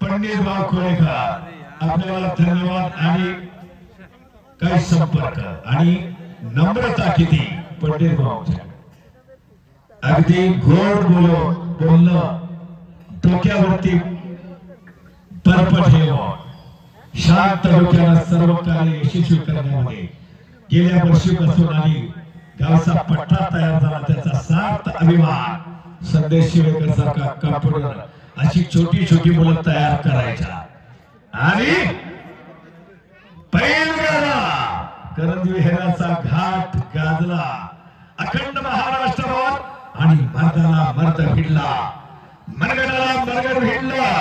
पंडित भाऊ कोळेकर आपल्याला धन्यवाद आणि काही संपर्क आणि नम्रता किती पंडित भाऊ अगदी गोड बोलणं डोक्यावरती बर्फ ठेवून शांत डोक्यानं सर्व कार्य यशस्वी करण्यामध्ये गेल्या वर्षीपासून आणि गावचा पट्टा तयार झाला त्याचा सार्थ अभिमान संदेश शिवेकर सारखा कॉम्प्युटर अशी छोटी छोटी मुलं तयार करायच्या आणि बैलगाडा करंजी हेराचा घाट गाजला अखंड महाराष्ट्रावर आणि मर्दाला मर्द भिडला मनगडाला मनगड भिडला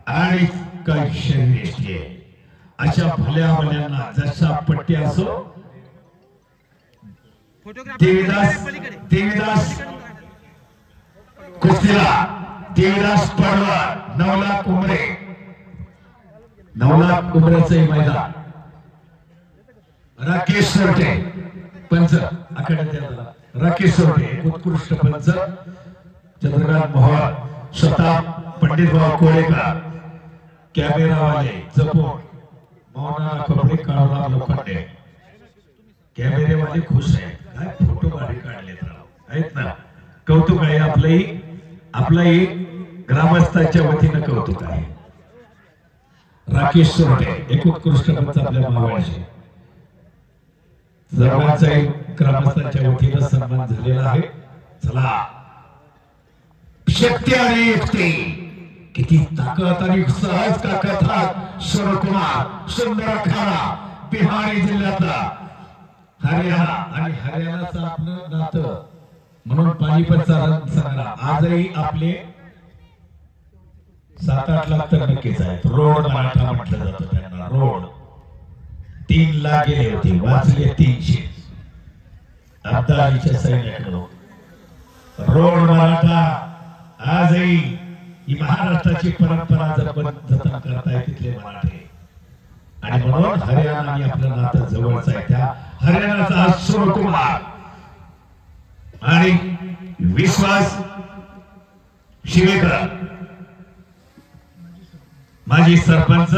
आणि काही शरीर अशा भल्या भल्यांना जशा पट्टी असो देवीदास कुस्तीला देवीदास पडवार 9 लाख उमरे 9 लाख उमरेचे मैदान राकेश सोरटे पंच आखाड्यात राकेश सोरटे उत्कृष्ट पंच चंद्रकांत मोहोळ स्वतः पंडित भाऊ कोळेकर कॅमेरावाले जपून मौना कपडे काढून लोखंडे कॅमेरेवाले खुश आहेत काय फोटो भारी काढलेत आहेत ना कौतुक आहे आपलंही ग्रामस्थांच्या वतीनं कौतुक आहे राकेश सोरटे एक उत्कृष्ट पंच आपल्या मावळचे सर्वांचा ग्रामस्थांच्या वतीनं सन्मान झालेला आहे चला शक्ती आणि युक्ती किती ताकद आणि सहज ताकद सूर्यकुमार सुंदर खाना बिहारी जिल्ह्यातला हरियाणा आणि हरियाणाचं आपलं नातं म्हणून पानिपतचा रण संग्राम आजही आपले 7-8 लाख तर नक्कीच आहेत रोड मराठा म्हटलं जातं त्यांना रोड 3 लाख गेले होते वाचले 300 अब्दालीच्या सैन्याकडून रोड मराठा आजही ही महाराष्ट्राची परंपरा जतन करताय तिथले मराठे आणि म्हणून हरियाणा आणि आपलं नातं जवळच आहे त्या हरियाणाचा सूर्यकुमार आणि विश्वास शिवेकर माजी सरपंच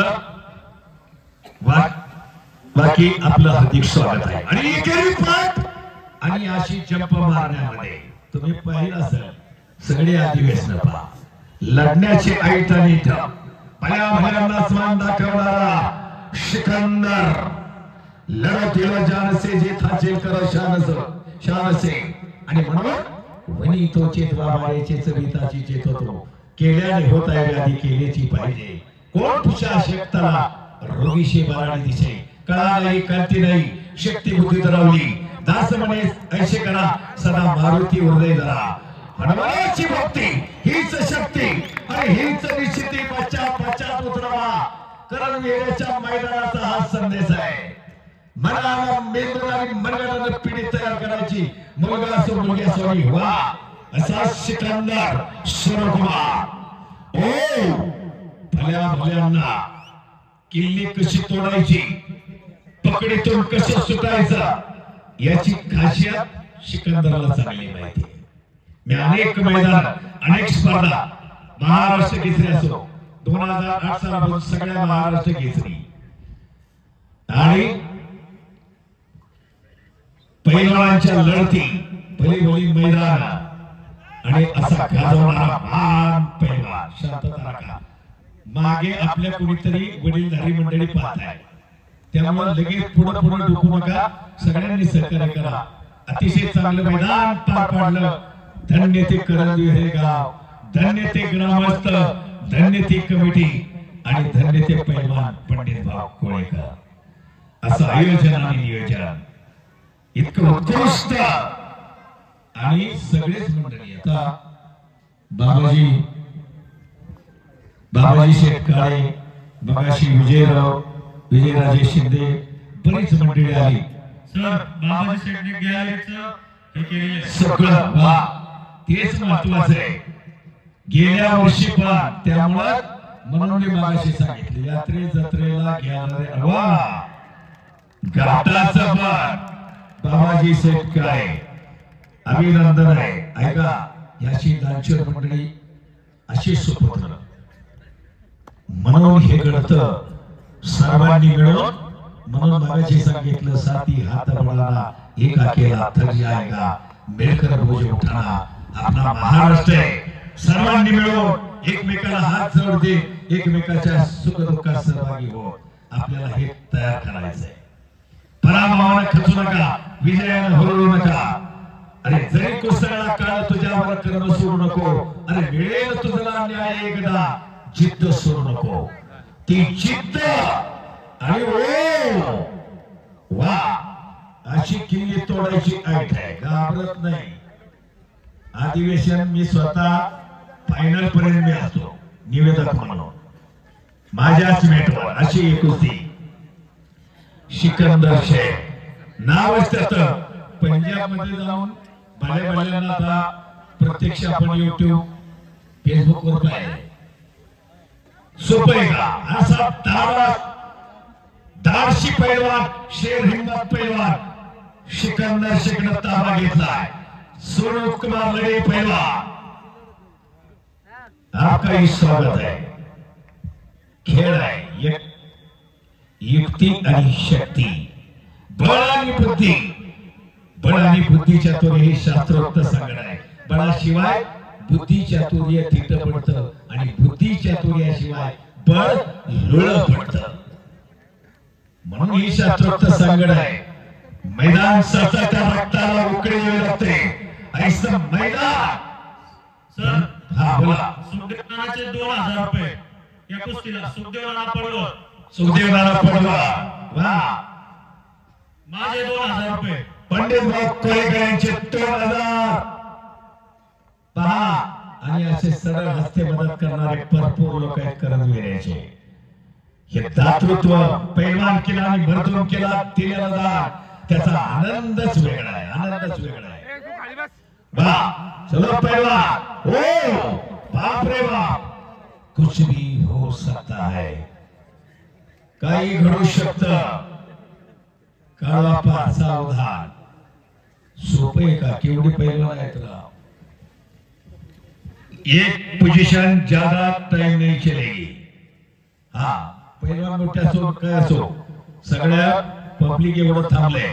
बाकी आपलं हार्दिक स्वागत आहे आणि एकेरी पाठ आणि अशी जंप मारण्यामध्ये तुम्ही पाहिलं असेल सगळे अधिवेशन पहा लढण्याची ऐट आणि भल्या भल्यांना स्मान दाखवणारा सिकंदर लढतीला जानसे जे थाचे कर शानसे आणि म्हणून वनी तो चेतवा मारेचे चविताची चेत होतो केल्याने होत आहे व्याधी केल्याची पाहिजे कोण तुझ्या शक्ताला रोगीशी बाराणी दिसे कळा नाही कळती नाही शक्ती बुद्धी धरावली दास म्हणे ऐशे करा सदा मारुती हृदय धरा हनुमानाची भक्ती हीच शक्ती आणि हीच निश्चिती पश्चात उतरवा कारण वेळेच्या मैदानाचा हा संदेश आहे मनाला मेंदूला आणि मनगडाला पिढी तयार करायची मुलगा असो मुलगी असो व्हा असा सिकंदर सूर्यकुमार ओ भल्या भल्यांना किल्ली कशी तोडायची पकडीतून कसं सुटायचं याची खासियत सिकंदरला चांगली माहिती मी अनेक मैदान अनेक स्पर्धा महाराष्ट्र केसरी असो 2008 सालापासून सगळ्या महाराष्ट्र केसरी आणि पैलवानांच्या लढती भली मैदान आणि असा गाजवणारा महान पैलवान शांतता राखा मागे आपल्या कुणीतरी वडीलधारी मंडळी पाहत आहे त्यामुळे लगेच पुढे डोकू नका सगळ्यांनी सहकार्य करा अतिशय चांगलं मैदान पार पाडलं धन्य ते करंजी हे गाव धन्य ते ग्रामस्थ धन्य ती कमिटी आणि धन्य ते पैलवान पंडित भाऊ कोळेकर असं आयोजन आणि नियोजन इतकं उत्कृष्ट आणि सगळेच मंडळी आता बाबाजी शेटकाळे मगाशी विजयराजे शिंदे बरीच मंडळी आली सर बाबाजी शेटने गॅलरीचं हे केलेलं सगळं तेच महत्वाचं आहे गेल्या वर्षी पण त्यामुळे म्हणून मी मगाशी सांगितले यात्रे जत्रेला घेणारे वा घाटाचं पण बाबाजी शेटकाळे अभिनंदन आहे ऐका याची दानशूर मंडळी अशी सुपुत्र म्हणून हे घडतं सर्वांनी मिळून. म्हणून मगाशी सांगितलं साथी हात बळाला एक अकेला थक जाएगा मिळकर बोझ उठाना. आपला महाराष्ट्र आहे. सर्वांनी मिळून एकमेकाला हात जोड दे, एकमेकाच्या सुख दुःखात सहभागी हो. आपल्याला हे तयार करायचंय. पराभवानं खचू नका, विजयानं हरवू नका. अरे जरी कोसळला काळ तुझ्यावर कर्म सोडू नको. अरे मिळेल तुझा न्याय एकदा, जिद्द सोडू नको. ती जिद्द आणि वा अशी किल्ली तोडायची ऐट आहे. घाबरत नाही. अधिवेशन मी स्वतः फायनल पर्यंत मी असतो निवेदक म्हणून. माझ्याच मेटवर अशी एकुलती सिकंदर शेख नावच त्याचं. पंजाब मध्ये जाऊन बालेबाल्यांना आता प्रत्यक्ष आपण युट्यूब फेसबुक वर पाहिजे. सोपं आहे का? असा धाडशी पैलवान, शेर हिम्मत पैलवान सिकंदर शेखनं ताबा घेतलाय. सूरज कुमार लड़े पैलवान, आपका ही स्वागत है. खेळ आहे एक युक्ती आणि शक्ती, बळ आणि बुद्धी. बळ आणि बुद्धी चातुर्य हे शास्त्रोक्त सांगणं आहे. बळाशिवाय बुद्धी चातुर्य थिट पडतं आणि बुद्धी चातुर्याशिवाय बळ लोळ पडतं. म्हणून ही शास्त्रोक्त सांगणं आहे. मैदान सचा त्या रक्ताला उकळी यावी लागते. ऐसं मैदान. सर हा बोला. सुखदेवनाचे 2000 रुपये या कुस्तीला. सुखदेवना पडवळ. सुखदेवनाला पडवा. वा. माझे 2000 रुपये. पंडित भाऊ कोळेकर यांचे 3000. पहा आणि असे सरळ हस्ते मदत करणारे भरपूर लोक आहेत करंजवेऱ्याचे. हे दातृत्व पैलवान केला आणि भरभरून केला दिलेला दान, त्याचा आनंदच वेगळा आहे. आनंदच वेगळा आहे. वाह चलो पहलवान. ओ बाप रे बाप, कुछ भी हो सकता है. काही घडू शकतं. काळापा सावधान. सोपे का? केवढी पहलवान आहेत राव. एक पोजीशन ज्यादा टाइम नहीं चलेगी. हा पहलवान मोठ्या असो काय असो, सगळ्या पब्लिक एवढं थांबले.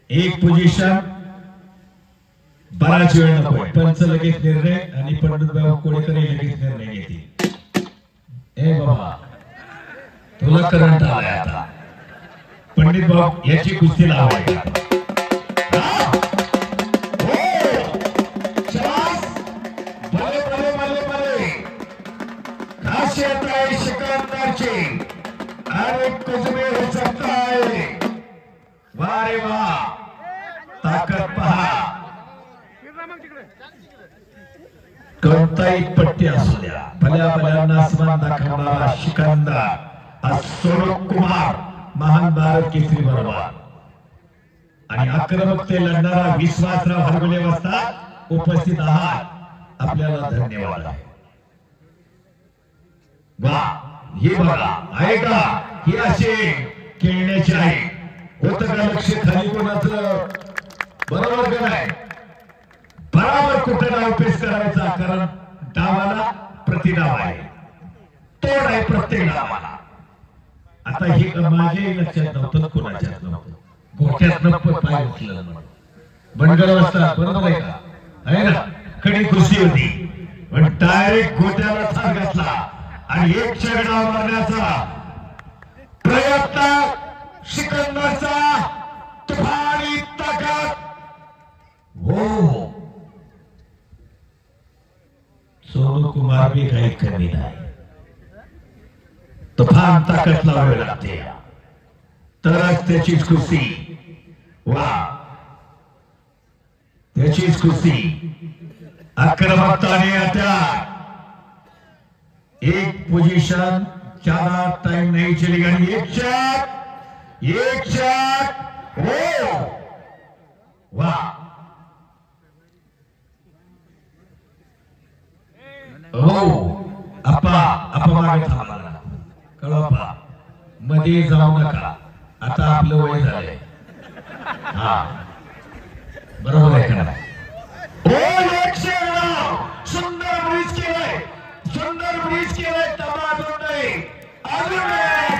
एक पोजीशन बराच वेळ नको. पंच लगेच निर्णय आणि पंडितभाऊ कोळेकर लगेच निर्णय घेतील. ए बाबा तुला करंट आलाय आता. पंडित भाऊ याची कुस्ती लावायची. खासियत आहे सिकंदरची आणि कुछ भी हो सकता है. वा रे वा, ताकद पहा. कोणताही पट्टी असू द्या, भल्या भल्यांना आसमान दाखवणारा सिकंदर सूरज कुमार महान भारत केसरी बरोबर आणि आक्रमकते लढणारा विश्वासराव हरगुले वस्ताद उपस्थित आहात. आपल्याला धन्यवाद आहे. वा हे बघा आहे का? ही असे खेळण्याची आहे. होतं का लक्ष खाली कोणाचं? बरोबर का नाही? बराबर कुठे डाव पेश करायचा, कारण डावाला प्रतिडाव आहे. तोड आहे प्रत्येक डावाला. आता हे माझ्याही लक्षात नव्हतं, कोणाच्यात नव्हतं. गोट्यात नको पाय उचललं म्हणून बनगड वाजता. बरोबर आहे का? आहे ना? खडी खुशी होती पण डायरेक्ट गोट्याला थार घातला आणि एक शेगडा मारण्याचा प्रयत्न. सिकंदरचा तुफानी ताकद. हो सोनू कुमार भी काही कमी नाही. तुफान ताकद लावावी लागते तरच त्याचीच कुस्ती. वा त्याचीच कुस्ती. आक्रमकताने आता एक पोजीशन ज्यादा टाइम नहीं चलेगा. एक शॉट. हो वाह. हो आपा मागे थांबा. कळवा मध्ये जाऊ नका. आता आपलं वय झालंय. हा बरोबर आहे का? सुंदर ब्रिज केलंय. सुंदर ब्रिज केलंय. तबादून नाही. अजून